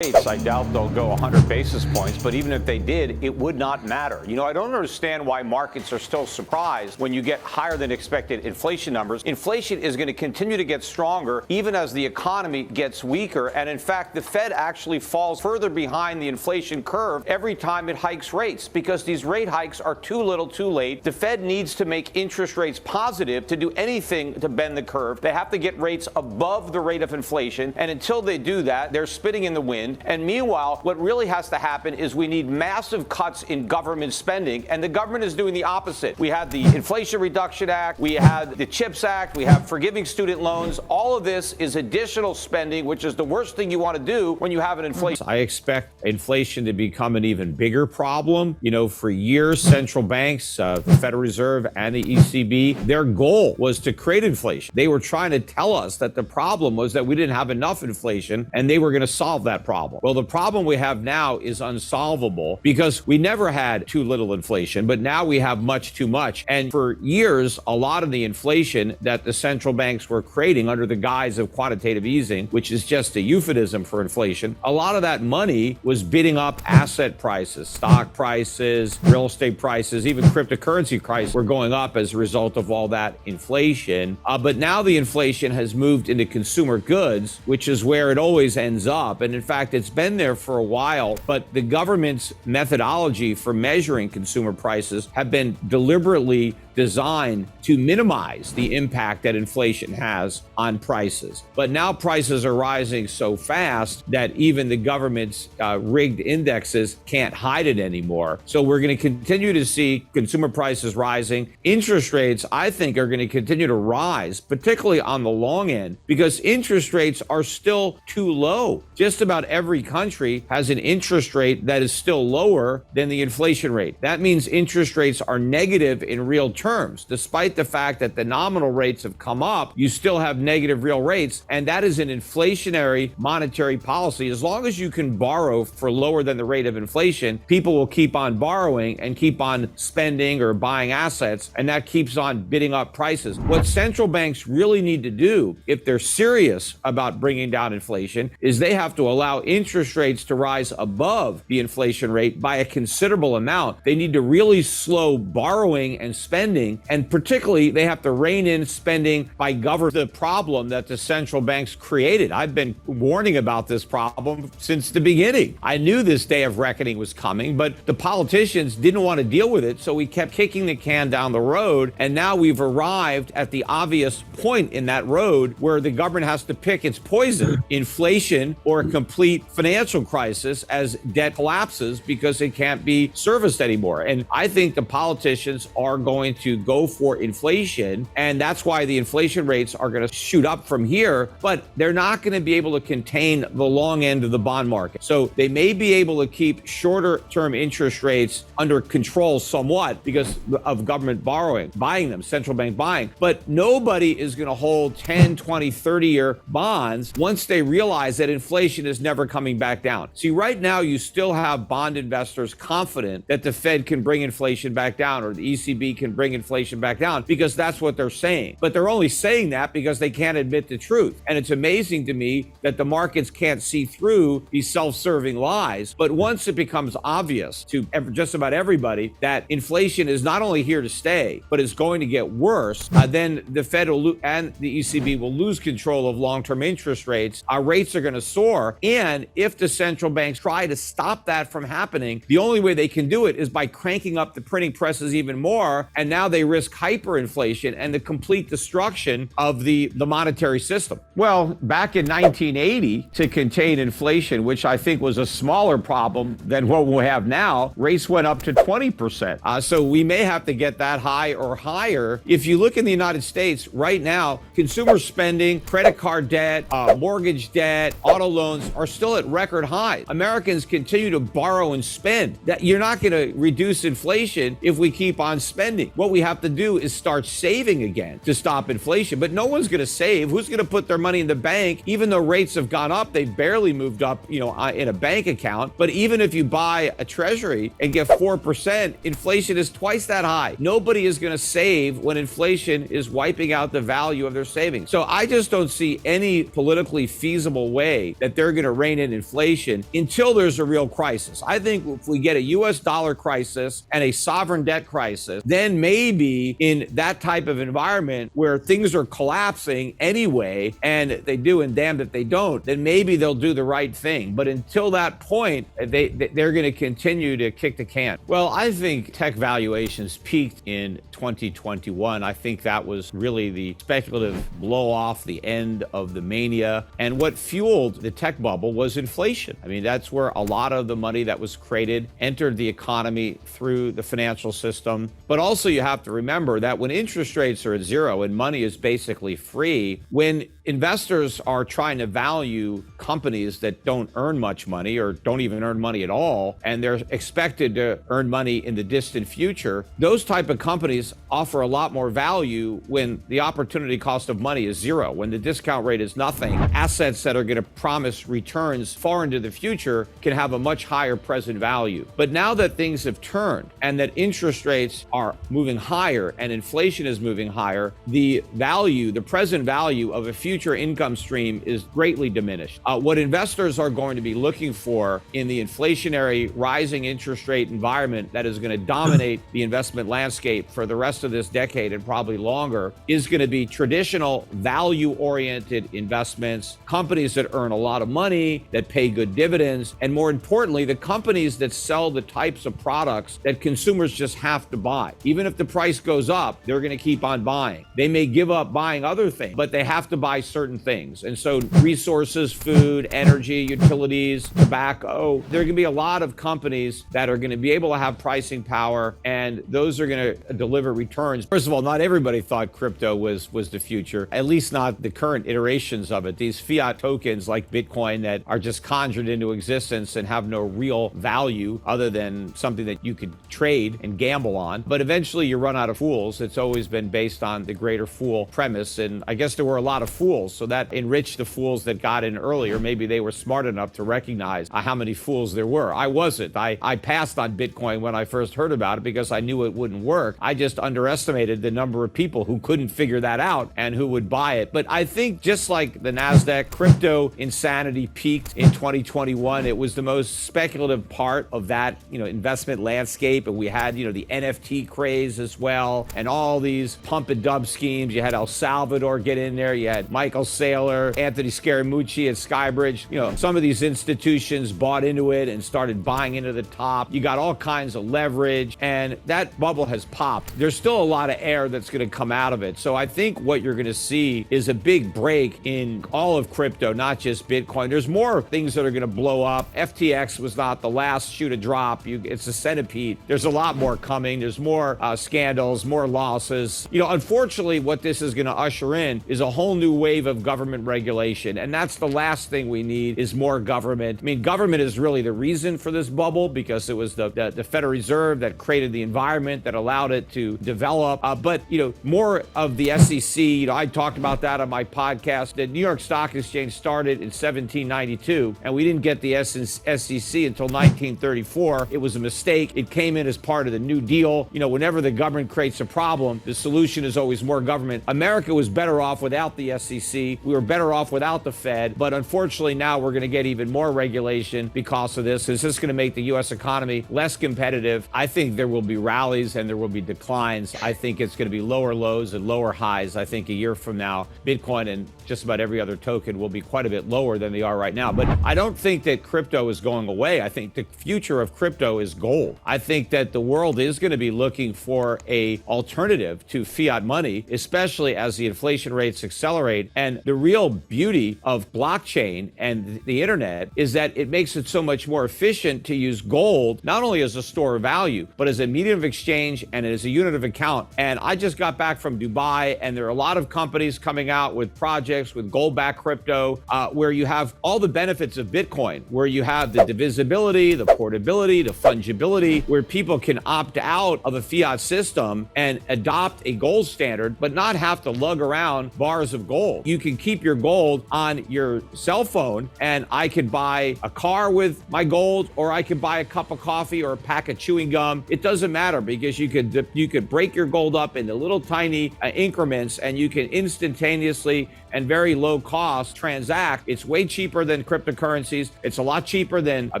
I doubt they'll go 100 basis points, but even if they did, it would not matter. I don't understand why markets are still surprised when you get higher than expected inflation numbers. Inflation is going to continue to get stronger even as the economy gets weaker. And in fact, the Fed actually falls further behind the inflation curve every time it hikes rates because these rate hikes are too little too late. The Fed needs to make interest rates positive to do anything to bend the curve. They have to get rates above the rate of inflation. And until they do that, they're spitting in the wind. And meanwhile, what really has to happen is we need massive cuts in government spending, and the government is doing the opposite. We had the Inflation Reduction Act, we had the CHIPS Act, we have forgiving student loans. All of this is additional spending, which is the worst thing you want to do when you have an inflation. I expect inflation to become an even bigger problem. For years, central banks, the Federal Reserve and the ECB, their goal was to create inflation. They were trying to tell us that the problem was that we didn't have enough inflation, and they were going to solve that problem. Well, the problem we have now is unsolvable because we never had too little inflation, but now we have much too much. And for years, a lot of the inflation that the central banks were creating under the guise of quantitative easing, which is just a euphemism for inflation, a lot of that money was bidding up asset prices, stock prices, real estate prices, even cryptocurrency prices were going up as a result of all that inflation. But now the inflation has moved into consumer goods, which is where it always ends up. And in fact, it's been there for a while, but the government's methodology for measuring consumer prices have been deliberately designed to minimize the impact that inflation has on prices. But now prices are rising so fast that even the government's rigged indexes can't hide it anymore. So we're going to continue to see consumer prices rising. Interest rates, I think, are going to continue to rise, particularly on the long end, because interest rates are still too low. Just about every country has an interest rate that is still lower than the inflation rate. That means interest rates are negative in real terms. Despite the fact that the nominal rates have come up, you still have negative real rates, and that is an inflationary monetary policy. As long as you can borrow for lower than the rate of inflation, people will keep on borrowing and keep on spending or buying assets, and that keeps on bidding up prices. What central banks really need to do, if they're serious about bringing down inflation, is they have to allow interest rates to rise above the inflation rate by a considerable amount. They need to really slow borrowing and spending, and particularly they have to rein in spending by governing the problem that the central banks created. I've been warning about this problem since the beginning. I knew this day of reckoning was coming, but the politicians didn't want to deal with it, so we kept kicking the can down the road, and now we've arrived at the obvious point in that road where the government has to pick its poison: inflation or a complete financial crisis as debt collapses because it can't be serviced anymore. And I think the politicians are going to go for inflation, and that's why the inflation rates are going to shoot up from here, but they're not going to be able to contain the long end of the bond market. So they may be able to keep shorter term interest rates under control somewhat because of government buying them, central bank buying, but nobody is going to hold 10, 20, 30-year bonds once they realize that inflation is never coming back down. See, right now you still have bond investors confident that the Fed can bring inflation back down or the ECB can bring inflation back down because that's what they're saying. But they're only saying that because they can't admit the truth. And it's amazing to me that the markets can't see through these self-serving lies. But once it becomes obvious to just about everybody that inflation is not only here to stay, but is going to get worse, then the Fed and the ECB will lose control of long-term interest rates. Our rates are going to soar. And if the central banks try to stop that from happening, the only way they can do it is by cranking up the printing presses even more. And now they risk hyperinflation and the complete destruction of the monetary system. Well, back in 1980, to contain inflation, which I think was a smaller problem than what we have now, rates went up to 20%. So we may have to get that high or higher. If you look in the United States right now, consumer spending, credit card debt, mortgage debt, auto loans are still at record highs. Americans continue to borrow and spend. That you're not going to reduce inflation if we keep on spending. What we have to do is start saving again to stop inflation. But no one's going to save. Who's going to put their money in the bank? Even though rates have gone up, they've barely moved up, in a bank account. But even if you buy a treasury and get 4%, inflation is twice that high. Nobody is going to save when inflation is wiping out the value of their savings. So I just don't see any politically feasible way that they're going to rein rein in inflation until there's a real crisis. I think if we get a US dollar crisis and a sovereign debt crisis, then maybe in that type of environment where things are collapsing anyway, and they do and damned if they don't, then maybe they'll do the right thing. But until that point, they're going to continue to kick the can. Well, I think tech valuations peaked in 2021. I think that was really the speculative blow off, the end of the mania. And what fueled the tech bubble was inflation. I mean, that's where a lot of the money that was created entered the economy through the financial system. But also you have to remember that when interest rates are at zero and money is basically free, when investors are trying to value companies that don't earn much money or don't even earn money at all, and they're expected to earn money in the distant future, those type of companies offer a lot more value when the opportunity cost of money is zero, when the discount rate is nothing. Assets that are going to promise returns far into the future can have a much higher present value. But now that things have turned and that interest rates are moving higher and inflation is moving higher, the value, the present value of a future income stream is greatly diminished. What investors are going to be looking for in the inflationary rising interest rate environment that is going to dominate the investment landscape for the rest of this decade and probably longer is going to be traditional value-oriented investments, companies that earn a lot of money, that pay good dividends, and more importantly, the companies that sell the types of products that consumers just have to buy. Even if the price goes up, they're going to keep on buying. They may give up buying other things, but they have to buy certain things. And so resources, food, energy, utilities, tobacco, there are going to be a lot of companies that are going to be able to have pricing power, and those are going to deliver returns. First of all, not everybody thought crypto was the future, at least not the current iterations of it. These fiat tokens like Bitcoin that are just conjured into existence and have no real value other than something that you could trade and gamble on. But eventually you run out of fools. It's always been based on the greater fool premise. And I guess there were a lot of fools, so that enriched the fools that got in earlier. Maybe they were smart enough to recognize how many fools there were. I wasn't. I passed on Bitcoin when I first heard about it because I knew it wouldn't work. I just underestimated the number of people who couldn't figure that out and who would buy it. But I think just like the NASDAQ, crypto insanity peaked in 2021. It was the most speculative part of that, investment landscape. And we had, the NFT craze as well, and all these pump and dump schemes. You had El Salvador get in there. You had Michael Saylor, Anthony Scaramucci at Skybridge. Some of these institutions bought into it and started buying into the top. You got all kinds of leverage, and that bubble has popped. There's still a lot of air that's going to come out of it. So I think what you're going to see is a big break in all of crypto, not just Bitcoin. There's more things that are going to blow up. FTX was not the last shoe to drop. It's a centipede. There's a lot more coming. There's more scandals, more losses. Unfortunately, what this is going to usher in is a whole new wave of government regulation. And that's the last thing we need is more government. I mean, government is really the reason for this bubble because it was the Federal Reserve that created the environment that allowed it to develop. But more of the SEC, I talked about that on my podcast. The New York Stock Exchange started in 1792, and we didn't get the SEC until 1934. It was a mistake. It came in as part of the New Deal. Whenever the government creates a problem, the solution is always more government. America was better off without the SEC. We were better off without the Fed. But unfortunately, now we're going to get even more regulation because of this. Is this going to make the U.S. economy less competitive? I think there will be rallies and there will be declines. I think it's going to be lower lows and lower highs. I think a year from now, Bitcoin and just about every other token will be quite a bit lower than they are right now. But I don't think that crypto is going away. I think the future of crypto is gold. I think that the world is going to be looking for a alternative to fiat money, especially as the inflation rates accelerate. And the real beauty of blockchain and the internet is that it makes it so much more efficient to use gold, not only as a store of value, but as a medium of exchange and as a unit of account. And I just got back from Dubai, and there are a lot of companies coming out with projects with gold-backed crypto, where you have all the benefits of Bitcoin, where you have the divisibility, the portability, the fungibility, where people can opt out of a fiat system and adopt a gold standard, but not have to lug around bars of gold. You can keep your gold on your cell phone, and I could buy a car with my gold, or I could buy a cup of coffee or a pack of chewing gum. It doesn't matter, because you could break your gold up into little tiny increments, and you can instantaneously and very low cost transact. It's way cheaper than than cryptocurrencies. It's a lot cheaper than a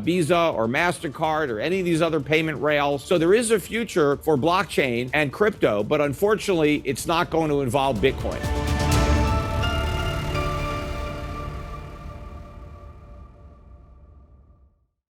Visa or MasterCard or any of these other payment rails. So there is a future for blockchain and crypto, but unfortunately, it's not going to involve Bitcoin.